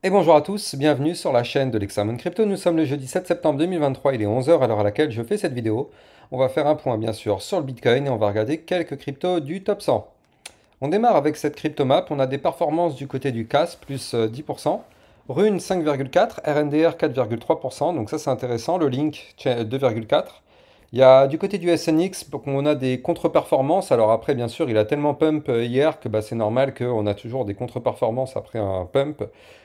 Et bonjour à tous, bienvenue sur la chaîne de l'Hexamone Crypto. Nous sommes le jeudi 7 septembre 2023, il est 11 heures à l'heure à laquelle je fais cette vidéo. On va faire un point bien sûr sur le Bitcoin et on va regarder quelques cryptos du top 100. On démarre avec cette cryptomap, on a des performances du côté du CAS plus 10%, Rune 5,4%, RNDR 4,3%, donc ça c'est intéressant, le Link 2,4%. Il y a du côté du SNX, donc on a des contre-performances. Alors après, bien sûr, il a tellement pump hier que bah, c'est normal qu'on a toujours des contre-performances après un pump.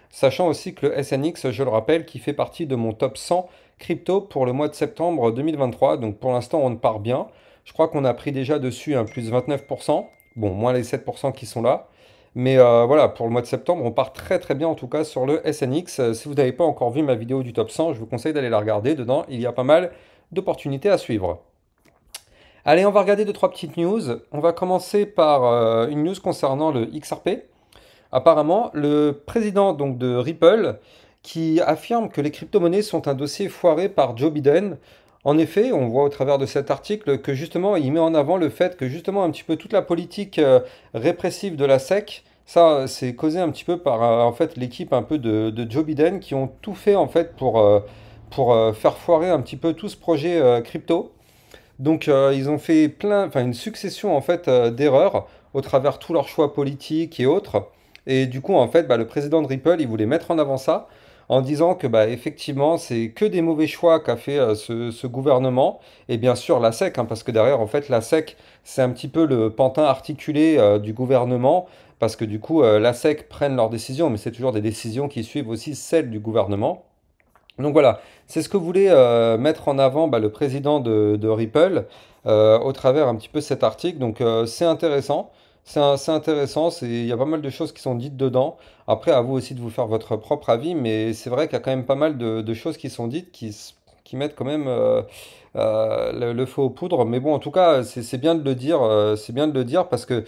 Sachant aussi que le SNX, je le rappelle, qui fait partie de mon top 100 crypto pour le mois de septembre 2023. Donc pour l'instant, on part bien. Je crois qu'on a pris déjà dessus un plus 29%. Bon, moins les 7% qui sont là. Mais voilà, pour le mois de septembre, on part très très bien en tout cas sur le SNX. Si vous n'avez pas encore vu ma vidéo du top 100, je vous conseille d'aller la regarder. Dedans, il y a pas mal d'opportunités à suivre. Allez, on va regarder deux, trois petites news. On va commencer par une news concernant le XRP. Apparemment, le président donc, de Ripple qui affirme que les crypto-monnaies sont un dossier foiré par Joe Biden. En effet, on voit au travers de cet article que justement, il met en avant le fait que justement un petit peu toute la politique répressive de la SEC, ça c'est causé un petit peu par en fait l'équipe un peu de Joe Biden qui ont tout fait en fait pour faire foirer un petit peu tout ce projet crypto. Donc ils ont fait enfin une succession en fait d'erreurs au travers tous leurs choix politiques et autres. Et du coup en fait bah, le président de Ripple il voulait mettre en avant ça en disant que bah, effectivement c'est que des mauvais choix qu'a fait ce gouvernement et bien sûr la SEC parce que derrière en fait la SEC c'est un petit peu le pantin articulé du gouvernement parce que du coup la SEC prennent leurs décisions mais c'est toujours des décisions qui suivent aussi celles du gouvernement. Donc voilà, c'est ce que voulait mettre en avant bah, le président de Ripple au travers un petit peu cet article. Donc c'est intéressant, c'est intéressant, il y a pas mal de choses qui sont dites dedans. Après, à vous aussi de vous faire votre propre avis, mais c'est vrai qu'il y a quand même pas mal de choses qui sont dites qui mettent quand même le feu aux poudres. Mais bon, en tout cas, c'est bien de le dire, c'est bien de le dire parce que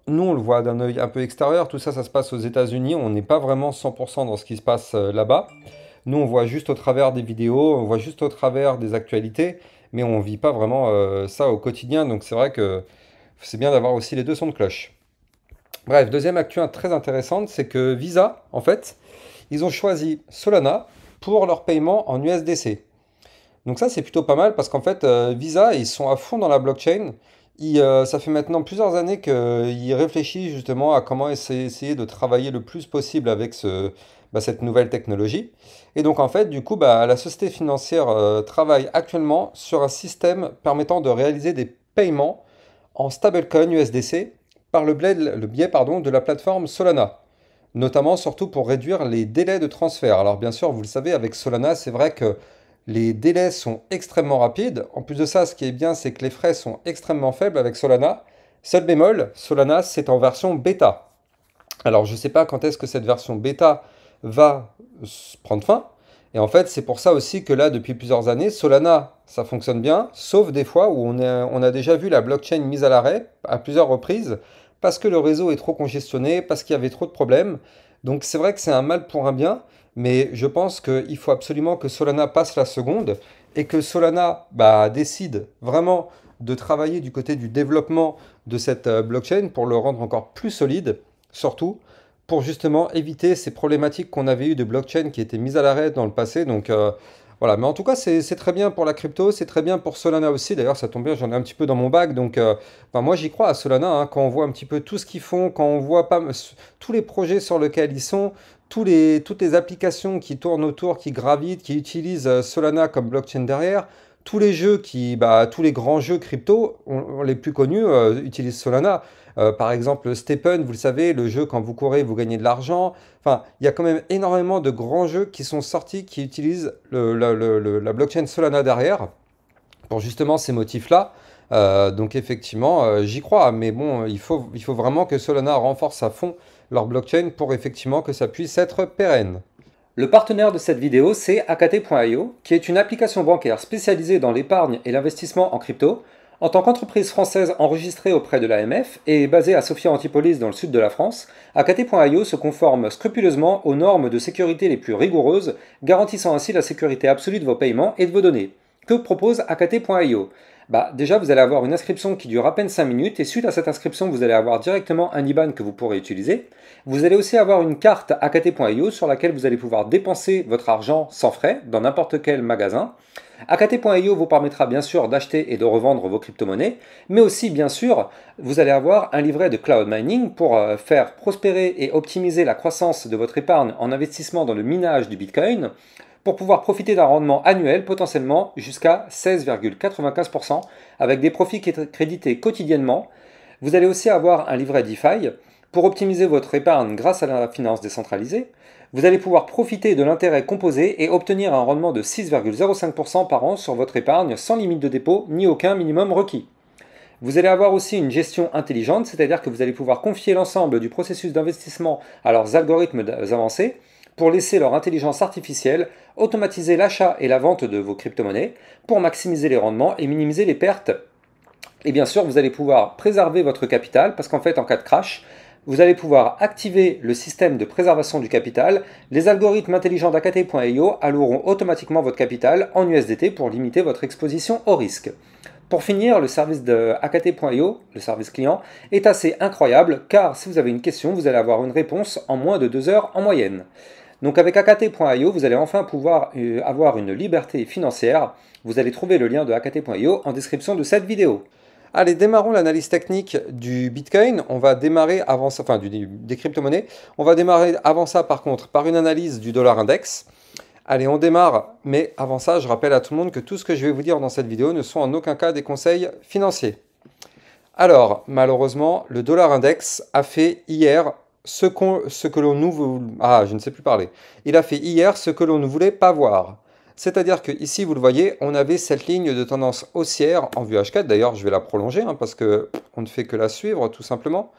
nous, on le voit d'un œil un peu extérieur. Tout ça, ça se passe aux États-Unis. On n'est pas vraiment 100% dans ce qui se passe là-bas. Nous, on voit juste au travers des vidéos, on voit juste au travers des actualités, mais on vit pas vraiment ça au quotidien. Donc c'est vrai que c'est bien d'avoir aussi les deux sons de cloche. Bref, deuxième actu très intéressante, c'est que Visa, en fait, ils ont choisi Solana pour leur paiement en USDC. Donc ça, c'est plutôt pas mal parce qu'en fait, Visa, ils sont à fond dans la blockchain. Ça fait maintenant plusieurs années qu'ils réfléchissent justement à comment essayer de travailler le plus possible avec cette nouvelle technologie. Et donc en fait, du coup, bah, la société financière travaille actuellement sur un système permettant de réaliser des paiements en stablecoin USDC par le biais pardon, de la plateforme Solana. Notamment surtout pour réduire les délais de transfert. Alors bien sûr, vous le savez, avec Solana, c'est vrai que les délais sont extrêmement rapides. En plus de ça, ce qui est bien, c'est que les frais sont extrêmement faibles avec Solana. Seul bémol, Solana, c'est en version bêta. Alors, je ne sais pas quand est-ce que cette version bêta va prendre fin. Et en fait, c'est pour ça aussi que là, depuis plusieurs années, Solana, ça fonctionne bien, sauf des fois où on a déjà vu la blockchain mise à l'arrêt à plusieurs reprises, parce que le réseau est trop congestionné, parce qu'il y avait trop de problèmes. Donc c'est vrai que c'est un mal pour un bien, mais je pense qu'il faut absolument que Solana passe la seconde et que Solana bah, décide vraiment de travailler du côté du développement de cette blockchain pour le rendre encore plus solide, surtout pour justement éviter ces problématiques qu'on avait eues de blockchain qui étaient mises à l'arrêt dans le passé. Donc voilà, mais en tout cas, c'est très bien pour la crypto, c'est très bien pour Solana aussi. D'ailleurs, ça tombe bien, j'en ai un petit peu dans mon bag. Donc enfin, moi, j'y crois à Solana, quand on voit un petit peu tout ce qu'ils font, quand on voit pas, tous les projets sur lesquels ils sont, toutes les applications qui tournent autour, qui gravitent, qui utilisent Solana comme blockchain derrière. Tous les jeux tous les grands jeux crypto, les plus connus, utilisent Solana. Par exemple, Stephen, vous le savez, le jeu quand vous courez, vous gagnez de l'argent. Enfin, il y a quand même énormément de grands jeux qui sont sortis qui utilisent la blockchain Solana derrière pour justement ces motifs-là. Donc effectivement, j'y crois, mais bon, il faut vraiment que Solana renforce à fond leur blockchain pour effectivement que ça puisse être pérenne. Le partenaire de cette vidéo, c'est Akate.io, qui est une application bancaire spécialisée dans l'épargne et l'investissement en crypto. En tant qu'entreprise française enregistrée auprès de l'AMF et basée à Sophia Antipolis dans le sud de la France, Akate.io se conforme scrupuleusement aux normes de sécurité les plus rigoureuses, garantissant ainsi la sécurité absolue de vos paiements et de vos données. Que propose AKT.io? Déjà, vous allez avoir une inscription qui dure à peine 5 minutes et suite à cette inscription, vous allez avoir directement un IBAN que vous pourrez utiliser. Vous allez aussi avoir une carte AKT.io sur laquelle vous allez pouvoir dépenser votre argent sans frais dans n'importe quel magasin. AKT.io vous permettra bien sûr d'acheter et de revendre vos crypto-monnaies, mais aussi bien sûr, vous allez avoir un livret de cloud mining pour faire prospérer et optimiser la croissance de votre épargne en investissement dans le minage du Bitcoin, pour pouvoir profiter d'un rendement annuel potentiellement jusqu'à 16,95% avec des profits crédités quotidiennement. Vous allez aussi avoir un livret DeFi pour optimiser votre épargne grâce à la finance décentralisée. Vous allez pouvoir profiter de l'intérêt composé et obtenir un rendement de 6,05% par an sur votre épargne sans limite de dépôt ni aucun minimum requis. Vous allez avoir aussi une gestion intelligente, c'est-à-dire que vous allez pouvoir confier l'ensemble du processus d'investissement à leurs algorithmes avancés pour laisser leur intelligence artificielle automatiser l'achat et la vente de vos crypto-monnaies pour maximiser les rendements et minimiser les pertes. Et bien sûr, vous allez pouvoir préserver votre capital parce qu'en fait, en cas de crash, vous allez pouvoir activer le système de préservation du capital. Les algorithmes intelligents d'AKT.io alloueront automatiquement votre capital en USDT pour limiter votre exposition au risque. Pour finir, le service de AKT.io, le service client, est assez incroyable car si vous avez une question, vous allez avoir une réponse en moins de 2 heures en moyenne. Donc avec AKT.io, vous allez enfin pouvoir avoir une liberté financière. Vous allez trouver le lien de AKT.io en description de cette vidéo. Allez, démarrons l'analyse technique du Bitcoin. On va démarrer avant ça, enfin des crypto-monnaies. On va démarrer avant ça par contre par une analyse du dollar index. Allez, on démarre, mais avant ça, je rappelle à tout le monde que tout ce que je vais vous dire dans cette vidéo ne sont en aucun cas des conseils financiers. Alors, malheureusement, le dollar index a fait hier ce que l'on nous... Ah, je ne sais plus parler. Il a fait hier ce que l'on ne voulait pas voir. C'est-à-dire que ici, vous le voyez, on avait cette ligne de tendance haussière en vue H4. D'ailleurs, je vais la prolonger parce que on ne fait que la suivre, tout simplement.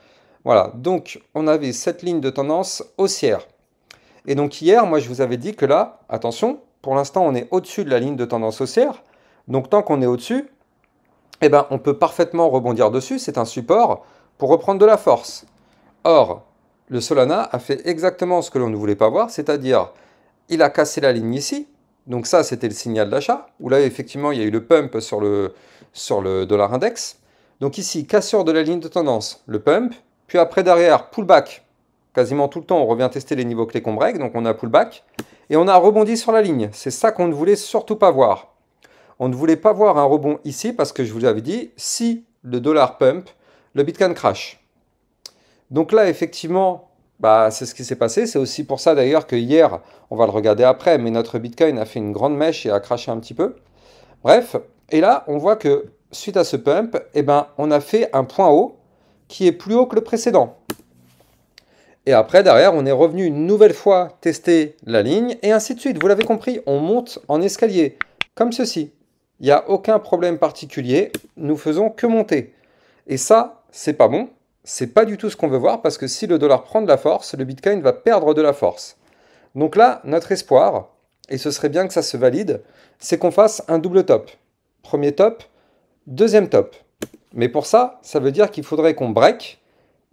Voilà, donc on avait cette ligne de tendance haussière. Et donc hier, moi, je vous avais dit que là, attention, pour l'instant, on est au-dessus de la ligne de tendance haussière. Donc tant qu'on est au-dessus, eh ben, on peut parfaitement rebondir dessus. C'est un support pour reprendre de la force. Or, le Solana a fait exactement ce que l'on ne voulait pas voir, c'est-à-dire il a cassé la ligne ici. Donc ça, c'était le signal d'achat, où là, effectivement, il y a eu le pump sur le dollar index. Donc ici, cassure de la ligne de tendance, le pump, puis après, derrière, pullback. Quasiment tout le temps, on revient tester les niveaux clés qu'on break, donc on a pullback, et on a rebondi sur la ligne. C'est ça qu'on ne voulait surtout pas voir. On ne voulait pas voir un rebond ici, parce que je vous avais dit, si le dollar pump, le Bitcoin crash. Donc là, effectivement, c'est ce qui s'est passé. C'est aussi pour ça d'ailleurs que hier, on va le regarder après, mais notre Bitcoin a fait une grande mèche et a craché un petit peu. Bref, et là, on voit que suite à ce pump, on a fait un point haut qui est plus haut que le précédent. Et après, derrière, on est revenu une nouvelle fois tester la ligne et ainsi de suite. Vous l'avez compris, on monte en escalier, comme ceci. Il n'y a aucun problème particulier, nous faisons que monter. Et ça, c'est pas bon. C'est pas du tout ce qu'on veut voir parce que si le dollar prend de la force, le Bitcoin va perdre de la force. Donc là, notre espoir, et ce serait bien que ça se valide, c'est qu'on fasse un double top. Premier top, deuxième top. Mais pour ça, ça veut dire qu'il faudrait qu'on break,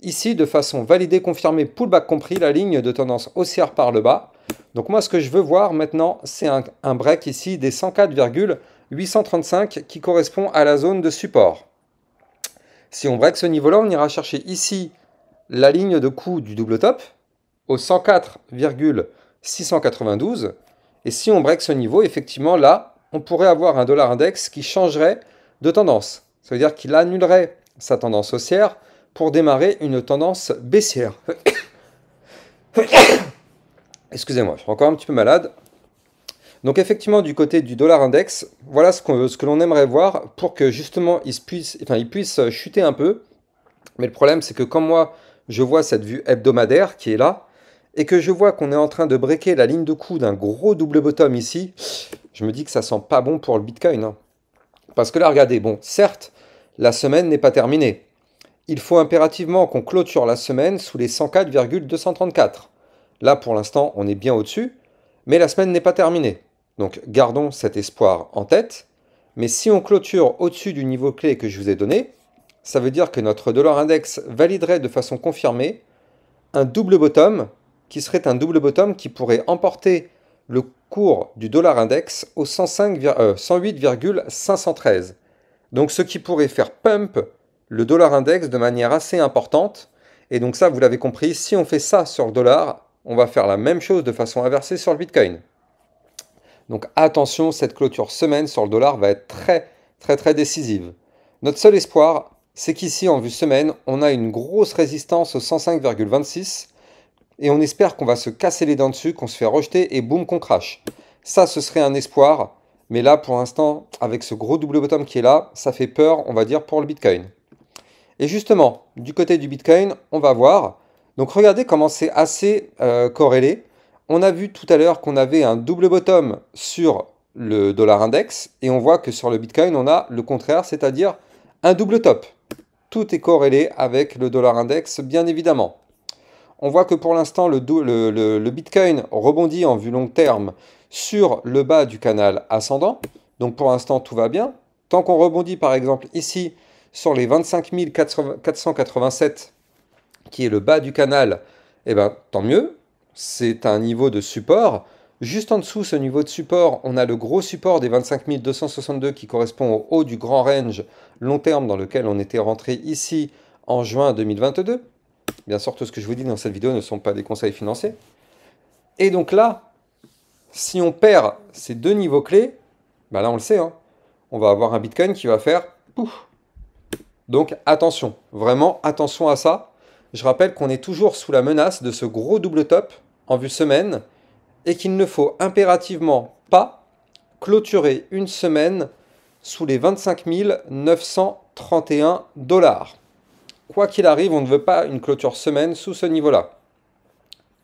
ici de façon validée, confirmée, pullback compris, la ligne de tendance haussière par le bas. Donc moi, ce que je veux voir maintenant, c'est un break ici des 104,835 qui correspond à la zone de support. Si on break ce niveau-là, on ira chercher ici la ligne de coup du double top au 104,692. Et si on break ce niveau, effectivement, là, on pourrait avoir un dollar index qui changerait de tendance. Ça veut dire qu'il annulerait sa tendance haussière pour démarrer une tendance baissière. Excusez-moi, je suis encore un petit peu malade. Donc effectivement, du côté du dollar index, voilà ce que l'on aimerait voir pour que justement il puisse chuter un peu. Mais le problème, c'est que comme moi, je vois cette vue hebdomadaire qui est là, et que je vois qu'on est en train de breaker la ligne de coup d'un gros double bottom ici, je me dis que ça sent pas bon pour le Bitcoin. Parce que là, regardez, bon, certes, la semaine n'est pas terminée. Il faut impérativement qu'on clôture la semaine sous les 104,234. Là, pour l'instant, on est bien au-dessus, mais la semaine n'est pas terminée. Donc gardons cet espoir en tête, mais si on clôture au-dessus du niveau clé que je vous ai donné, ça veut dire que notre dollar index validerait de façon confirmée un double bottom, qui serait un double bottom qui pourrait emporter le cours du dollar index au 108,513. Donc ce qui pourrait faire pump le dollar index de manière assez importante. Et donc ça, vous l'avez compris, si on fait ça sur le dollar, on va faire la même chose de façon inversée sur le Bitcoin. Donc attention, cette clôture semaine sur le dollar va être très décisive. Notre seul espoir, c'est qu'ici, en vue semaine, on a une grosse résistance au 105,26 et on espère qu'on va se casser les dents dessus, qu'on se fait rejeter et boum, qu'on crache. Ça, ce serait un espoir, mais là, pour l'instant, avec ce gros double bottom qui est là, ça fait peur, on va dire, pour le Bitcoin. Et justement, du côté du Bitcoin, on va voir. Donc regardez comment c'est assez corrélé. On a vu tout à l'heure qu'on avait un double bottom sur le dollar index et on voit que sur le Bitcoin, on a le contraire, c'est-à-dire un double top. Tout est corrélé avec le dollar index, bien évidemment. On voit que pour l'instant, le Bitcoin rebondit en vue long terme sur le bas du canal ascendant. Donc pour l'instant, tout va bien. Tant qu'on rebondit, par exemple, ici, sur les 25 487, qui est le bas du canal, eh ben, tant mieux. C'est un niveau de support. Juste en dessous, ce niveau de support, on a le gros support des 25 262 qui correspond au haut du grand range long terme dans lequel on était rentré ici en juin 2022. Bien sûr, tout ce que je vous dis dans cette vidéo ne sont pas des conseils financiers. Et donc là, si on perd ces deux niveaux clés, ben là on le sait, hein, on va avoir un Bitcoin qui va faire pouf. Donc attention, vraiment attention à ça. Je rappelle qu'on est toujours sous la menace de ce gros double top en vue semaine et qu'il ne faut impérativement pas clôturer une semaine sous les 25 931 $. Quoi qu'il arrive, on ne veut pas une clôture semaine sous ce niveau-là.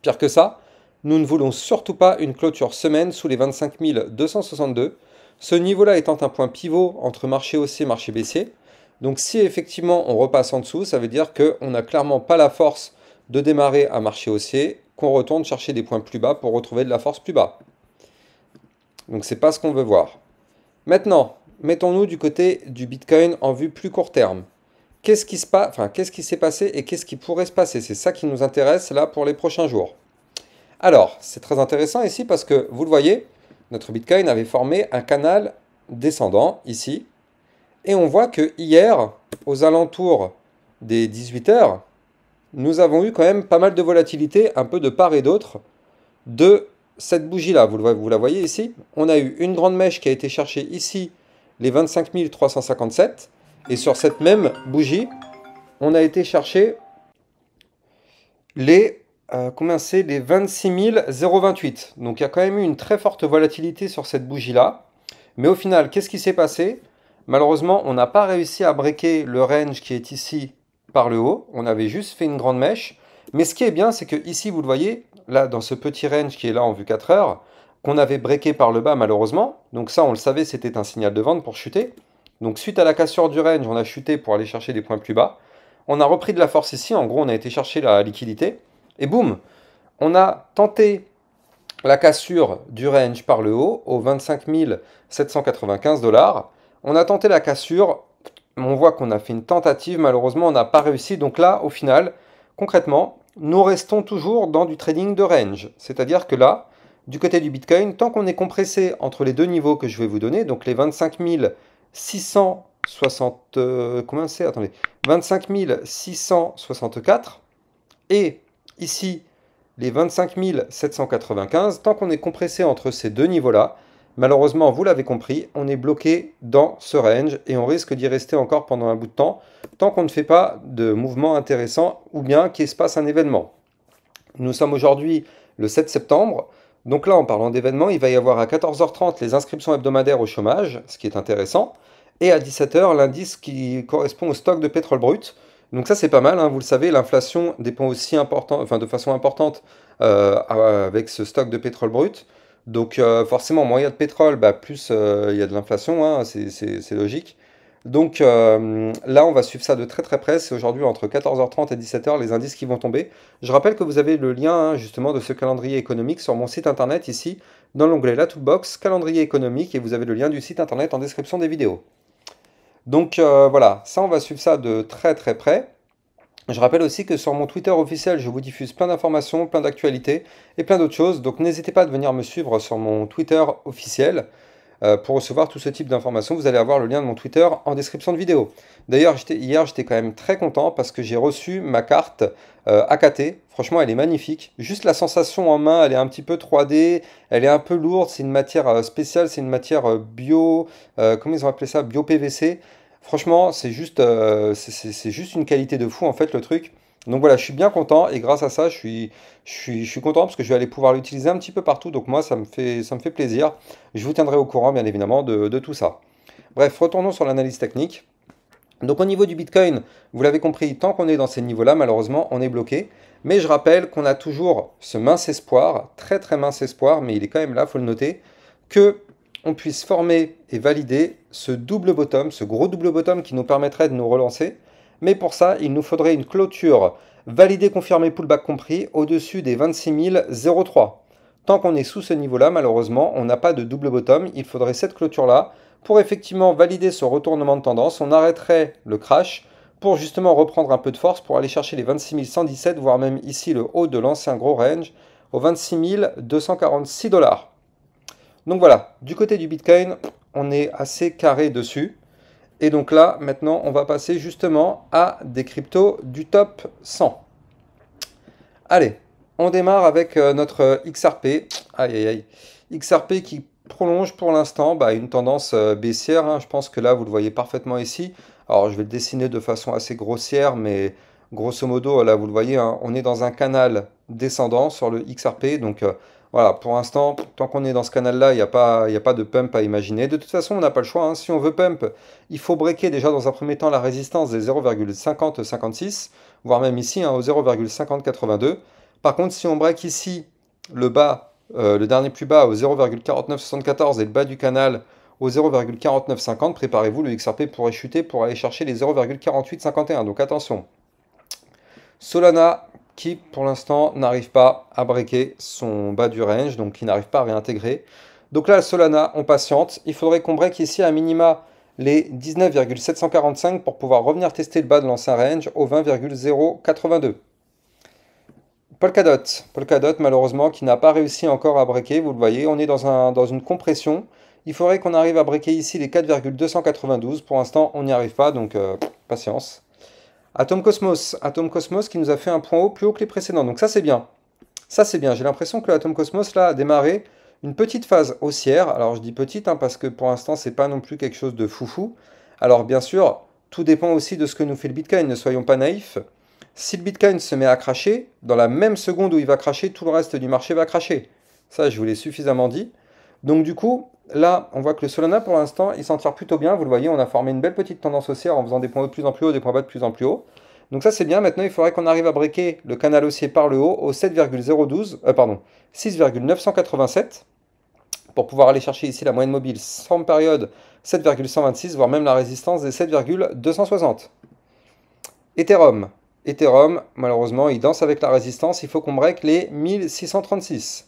Pire que ça, nous ne voulons surtout pas une clôture semaine sous les 25 262, ce niveau-là étant un point pivot entre marché haussier et marché baissier. Donc si effectivement on repasse en dessous, ça veut dire qu'on n'a clairement pas la force de démarrer un marché haussier, qu'on retourne chercher des points plus bas pour retrouver de la force plus bas. Donc c'est pas ce qu'on veut voir. Maintenant, mettons-nous du côté du Bitcoin en vue plus court terme. Qu'est-ce qui s'est passé et qu'est-ce qui pourrait se passer? C'est ça qui nous intéresse là pour les prochains jours. Alors, c'est très intéressant ici parce que, vous le voyez, notre Bitcoin avait formé un canal descendant ici. Et on voit que hier, aux alentours des 18 heures, nous avons eu quand même pas mal de volatilité, un peu de part et d'autre, de cette bougie-là. Vous la voyez ici? On a eu une grande mèche qui a été cherchée ici, les 25 357. Et sur cette même bougie, on a été chercher les, les 26 028. Donc il y a quand même eu une très forte volatilité sur cette bougie-là. Mais au final, qu'est-ce qui s'est passé? Malheureusement, on n'a pas réussi à breaker le range qui est ici par le haut. On avait juste fait une grande mèche. Mais ce qui est bien, c'est que ici, vous le voyez, là, dans ce petit range qui est là en vue 4 heures, qu'on avait breaké par le bas malheureusement. Donc ça, on le savait, c'était un signal de vente pour chuter. Donc suite à la cassure du range, on a chuté pour aller chercher des points plus bas. On a repris de la force ici. En gros, on a été chercher la liquidité. Et boum, on a tenté la cassure du range par le haut aux 25 795 $. On a tenté la cassure, on voit qu'on a fait une tentative, malheureusement on n'a pas réussi. Donc là, au final, concrètement, nous restons toujours dans du trading de range. C'est-à-dire que là, du côté du Bitcoin, tant qu'on est compressé entre les deux niveaux que je vais vous donner, donc les 25 660, combien c'est? Attendez, 25 664 et ici les 25 795, tant qu'on est compressé entre ces deux niveaux-là, malheureusement, vous l'avez compris, on est bloqué dans ce range et on risque d'y rester encore pendant un bout de temps, tant qu'on ne fait pas de mouvement intéressant ou bien qu'il se passe un événement. Nous sommes aujourd'hui le 7 septembre, donc là en parlant d'événements, il va y avoir à 14h30 les inscriptions hebdomadaires au chômage, ce qui est intéressant, et à 17h l'indice qui correspond au stock de pétrole brut. Donc ça c'est pas mal, hein, vous le savez, l'inflation dépend aussi de façon importante avec ce stock de pétrole brut. Donc forcément, moins il y a de pétrole, plus il y a de l'inflation, hein, c'est logique. Donc là, on va suivre ça de très près. C'est aujourd'hui entre 14h30 et 17h les indices qui vont tomber. Je rappelle que vous avez le lien justement de ce calendrier économique sur mon site internet ici, dans l'onglet La Toolbox, calendrier économique, et vous avez le lien du site internet en description des vidéos. Donc voilà, ça on va suivre ça de très près. Je rappelle aussi que sur mon Twitter officiel, je vous diffuse plein d'informations, plein d'actualités et plein d'autres choses. Donc n'hésitez pas à venir me suivre sur mon Twitter officiel pour recevoir tout ce type d'informations. Vous allez avoir le lien de mon Twitter en description de vidéo. D'ailleurs, hier, j'étais quand même très content parce que j'ai reçu ma carte AKT. Franchement, elle est magnifique. Juste la sensation en main, elle est un petit peu 3D, elle est un peu lourde. C'est une matière spéciale, c'est une matière bio, comment ils ont appelé ça? Bio PVC. Franchement, c'est juste une qualité de fou en fait le truc. Donc voilà, je suis bien content et grâce à ça, je suis content parce que je vais aller pouvoir l'utiliser un petit peu partout. Donc moi, ça me fait plaisir. Je vous tiendrai au courant, bien évidemment, de tout ça. Bref, retournons sur l'analyse technique. Donc au niveau du Bitcoin, vous l'avez compris, tant qu'on est dans ces niveaux-là, malheureusement, on est bloqué. Mais je rappelle qu'on a toujours ce mince espoir, très très mince espoir, mais il est quand même là, il faut le noter, que on puisse former et valider ce double bottom, ce gros double bottom qui nous permettrait de nous relancer. Mais pour ça, il nous faudrait une clôture validée, confirmée, pullback compris, au-dessus des 26 003. Tant qu'on est sous ce niveau-là, malheureusement, on n'a pas de double bottom. Il faudrait cette clôture-là pour effectivement valider ce retournement de tendance. On arrêterait le crash pour justement reprendre un peu de force pour aller chercher les 26 117, voire même ici le haut de l'ancien gros range, aux 26 246 $. Donc voilà, du côté du Bitcoin, on est assez carré dessus. Et donc là, maintenant, on va passer justement à des cryptos du top 100. Allez, on démarre avec notre XRP. Aïe, aïe, aïe. XRP qui prolonge pour l'instant une tendance baissière, hein. Je pense que là, vous le voyez parfaitement ici. Alors, je vais le dessiner de façon assez grossière, mais grosso modo, là, vous le voyez, hein, on est dans un canal descendant sur le XRP. Donc, voilà, pour l'instant, tant qu'on est dans ce canal-là, il y a pas de pump à imaginer. De toute façon, on n'a pas le choix, hein. Si on veut pump, il faut breaker déjà dans un premier temps la résistance des 0,5056, voire même ici, hein, au 0,5082. Par contre, si on break ici le bas, le dernier plus bas au 0,4974 et le bas du canal au 0,4950, préparez-vous, le XRP pourrait chuter pour aller chercher les 0,4851. Donc attention. Solana qui pour l'instant n'arrive pas à breaker son bas du range, donc qui n'arrive pas à réintégrer. Donc là, Solana, on patiente. Il faudrait qu'on break ici à minima les 19,745 pour pouvoir revenir tester le bas de l'ancien range au 20,082. Polkadot malheureusement qui n'a pas réussi encore à breaker, vous le voyez, on est dans une compression. Il faudrait qu'on arrive à breaker ici les 4,292. Pour l'instant, on n'y arrive pas, donc patience. Atom Cosmos qui nous a fait un point haut plus haut que les précédents, donc ça c'est bien. Ça c'est bien, j'ai l'impression que l'Atom Cosmos là a démarré une petite phase haussière. Alors je dis petite parce que pour l'instant c'est pas non plus quelque chose de foufou. Alors bien sûr, tout dépend aussi de ce que nous fait le Bitcoin, ne soyons pas naïfs. Si le Bitcoin se met à cracher, dans la même seconde où il va cracher, tout le reste du marché va cracher. Ça, je vous l'ai suffisamment dit. Donc du coup, là, on voit que le Solana, pour l'instant, il s'en tire plutôt bien. Vous le voyez, on a formé une belle petite tendance haussière en faisant des points hauts de plus en plus haut, des points bas de plus en plus haut. Donc ça, c'est bien. Maintenant, il faudrait qu'on arrive à breaker le canal haussier par le haut au 6,987 pour pouvoir aller chercher ici la moyenne mobile sans période 7,126, voire même la résistance des 7,260. Ethereum, malheureusement, il danse avec la résistance. Il faut qu'on break les 1636.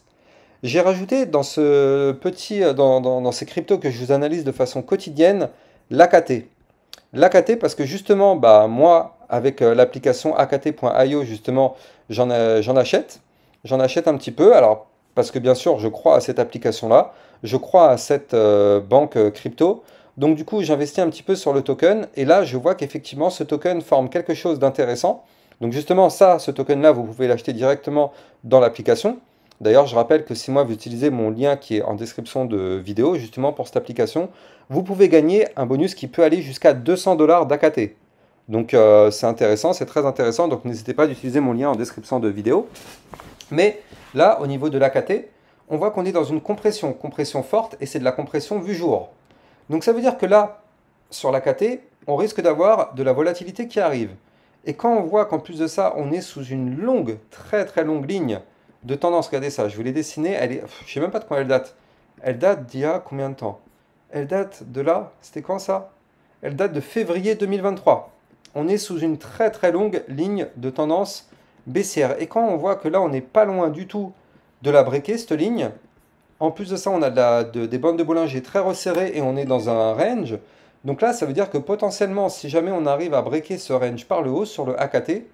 J'ai rajouté dans dans ces cryptos que je vous analyse de façon quotidienne, l'AKT. L'AKT parce que justement, moi, avec l'application AKT.io, justement, j'en achète. J'en achète un petit peu. Alors, parce que bien sûr, je crois à cette application-là. Je crois à cette banque crypto. Donc du coup, j'investis un petit peu sur le token. Et là, je vois qu'effectivement, ce token forme quelque chose d'intéressant. Donc justement, ce token-là, vous pouvez l'acheter directement dans l'application. D'ailleurs, je rappelle que si moi vous utilisez mon lien qui est en description de vidéo, justement pour cette application, vous pouvez gagner un bonus qui peut aller jusqu'à 200 $ d'AKT. Donc c'est intéressant, c'est très intéressant, donc n'hésitez pas d'utiliser mon lien en description de vidéo. Mais là, au niveau de l'AKT, on voit qu'on est dans une compression forte, et c'est de la compression vue jour. Donc ça veut dire que là, sur l'AKT, on risque d'avoir de la volatilité qui arrive. Et quand on voit qu'en plus de ça, on est sous une longue, très très longue ligne de tendance, regardez ça, je vais les dessiner, je ne sais même pas de quand elle date. Elle date d'il y a combien de temps? Elle date de là, c'était quand ça? Elle date de février 2023. On est sous une très très longue ligne de tendance baissière. Et quand on voit que là, on n'est pas loin du tout de la breaker, cette ligne, en plus de ça, on a des bandes de Bollinger très resserrées et on est dans un range. Donc là, ça veut dire que potentiellement, si jamais on arrive à breaker ce range par le haut sur le AKT,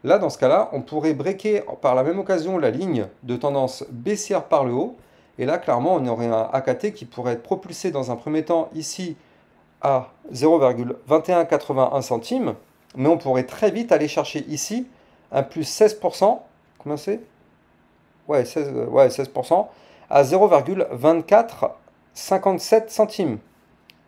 Là, dans ce cas-là, on pourrait breaker par la même occasion la ligne de tendance baissière par le haut. Et là, clairement, on aurait un AKT qui pourrait être propulsé dans un premier temps ici à 0,2181 centimes. Mais on pourrait très vite aller chercher ici un plus 16%. Combien c'est? Ouais, 16% à 0,2457 centimes.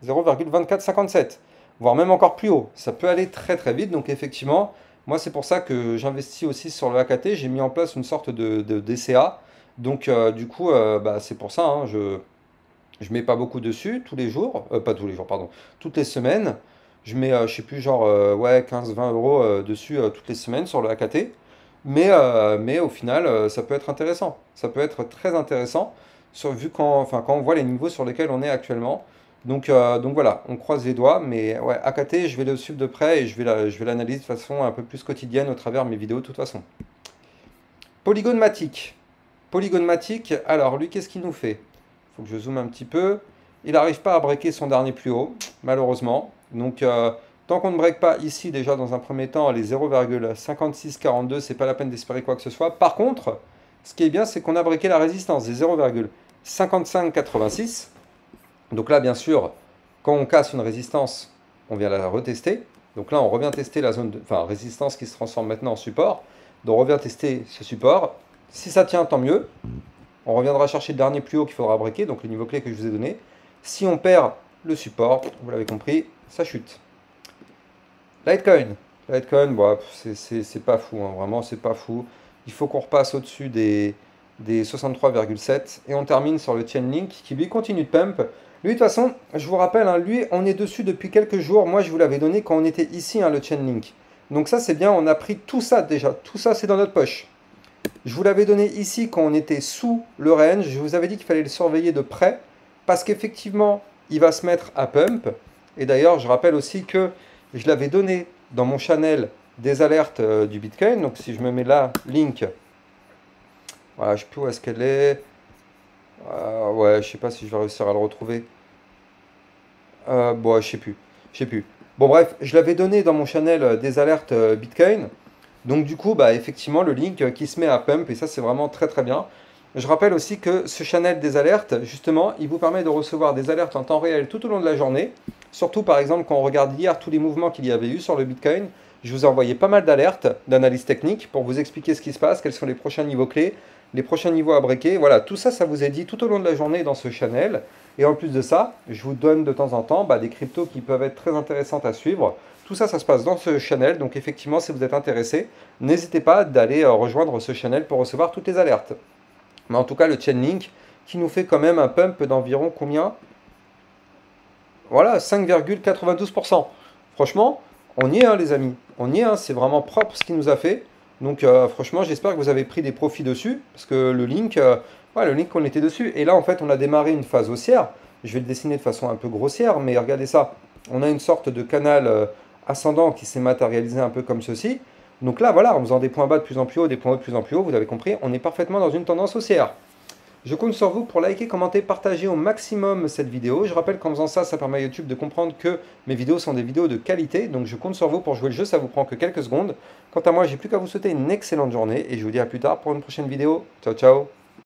0,2457, voire même encore plus haut. Ça peut aller très très vite. Donc effectivement, moi c'est pour ça que j'investis aussi sur le AKT. J'ai mis en place une sorte de DCA. Donc du coup, bah, c'est pour ça, hein, je mets pas beaucoup dessus tous les jours. Pas tous les jours, pardon. Toutes les semaines. Je mets, je sais plus, genre ouais, 15-20 euros dessus toutes les semaines sur le AKT. Mais au final, ça peut être intéressant. Ça peut être très intéressant, vu quand, enfin, quand on voit les niveaux sur lesquels on est actuellement. Donc voilà, on croise les doigts. Mais ouais, AKT, je vais le suivre de près et je vais l'analyser de façon un peu plus quotidienne au travers de mes vidéos de toute façon. Polygon Matic. Polygon Matic, alors lui, qu'est-ce qu'il nous fait? Il faut que je zoome un petit peu. Il n'arrive pas à breaker son dernier plus haut, malheureusement. Donc tant qu'on ne break pas ici, déjà dans un premier temps, les 0,5642, c'est pas la peine d'espérer quoi que ce soit. Par contre, ce qui est bien, c'est qu'on a breaké la résistance des 0,5586. Donc là, bien sûr, quand on casse une résistance, on vient la retester. Donc là, on revient tester la zone de résistance qui se transforme maintenant en support. Donc on revient tester ce support. Si ça tient, tant mieux. On reviendra chercher le dernier plus haut qu'il faudra breaker, donc le niveau clé que je vous ai donné. Si on perd le support, vous l'avez compris, ça chute. Litecoin. Litecoin, bon, c'est pas fou, hein, vraiment, c'est pas fou. Il faut qu'on repasse au-dessus des 63,7 et on termine sur le Chainlink qui lui continue de pump. Lui, de toute façon, je vous rappelle, hein, lui, on est dessus depuis quelques jours. Moi, je vous l'avais donné quand on était ici, hein, le Chainlink. Donc ça, c'est bien, on a pris tout ça déjà. Tout ça, c'est dans notre poche. Je vous l'avais donné ici quand on était sous le range. Je vous avais dit qu'il fallait le surveiller de près parce qu'effectivement, il va se mettre à pump. Et d'ailleurs, je rappelle aussi que je l'avais donné dans mon channel des alertes du Bitcoin. Donc si je me mets là, link, voilà, je ne sais plus où est-ce qu'elle est. Ouais, je sais pas si je vais réussir à le retrouver. Bon, je sais plus. Je sais plus. Bon, bref, je l'avais donné dans mon channel des alertes Bitcoin. Donc du coup, bah, effectivement, le link qui se met à pump, et ça c'est vraiment très très bien. Je rappelle aussi que ce channel des alertes, justement, il vous permet de recevoir des alertes en temps réel tout au long de la journée. Surtout par exemple quand on regarde hier tous les mouvements qu'il y avait eu sur le Bitcoin, je vous ai envoyé pas mal d'alertes, d'analyse technique pour vous expliquer ce qui se passe, quels sont les prochains niveaux clés, les prochains niveaux à breaker. Voilà, tout ça, ça vous est dit tout au long de la journée dans ce channel. Et en plus de ça, je vous donne de temps en temps des cryptos qui peuvent être très intéressantes à suivre. Tout ça, ça se passe dans ce channel. Donc effectivement, si vous êtes intéressé, n'hésitez pas d'aller rejoindre ce channel pour recevoir toutes les alertes. Mais en tout cas, le Chainlink qui nous fait quand même un pump d'environ combien? Voilà, 5,92%. Franchement, on y est, hein, les amis. On y est, hein, c'est vraiment propre ce qu'il nous a fait. Donc franchement, j'espère que vous avez pris des profits dessus. Parce que le link, ouais, le link, on était dessus. Et là, en fait, on a démarré une phase haussière. Je vais le dessiner de façon un peu grossière, mais regardez ça. On a une sorte de canal ascendant qui s'est matérialisé un peu comme ceci. Donc là, voilà, en faisant des points bas de plus en plus haut, des points hauts de plus en plus haut, vous avez compris, on est parfaitement dans une tendance haussière. Je compte sur vous pour liker, commenter, partager au maximum cette vidéo. Je rappelle qu'en faisant ça, ça permet à YouTube de comprendre que mes vidéos sont des vidéos de qualité. Donc je compte sur vous pour jouer le jeu, ça vous prend que quelques secondes. Quant à moi, j'ai plus qu'à vous souhaiter une excellente journée et je vous dis à plus tard pour une prochaine vidéo. Ciao, ciao!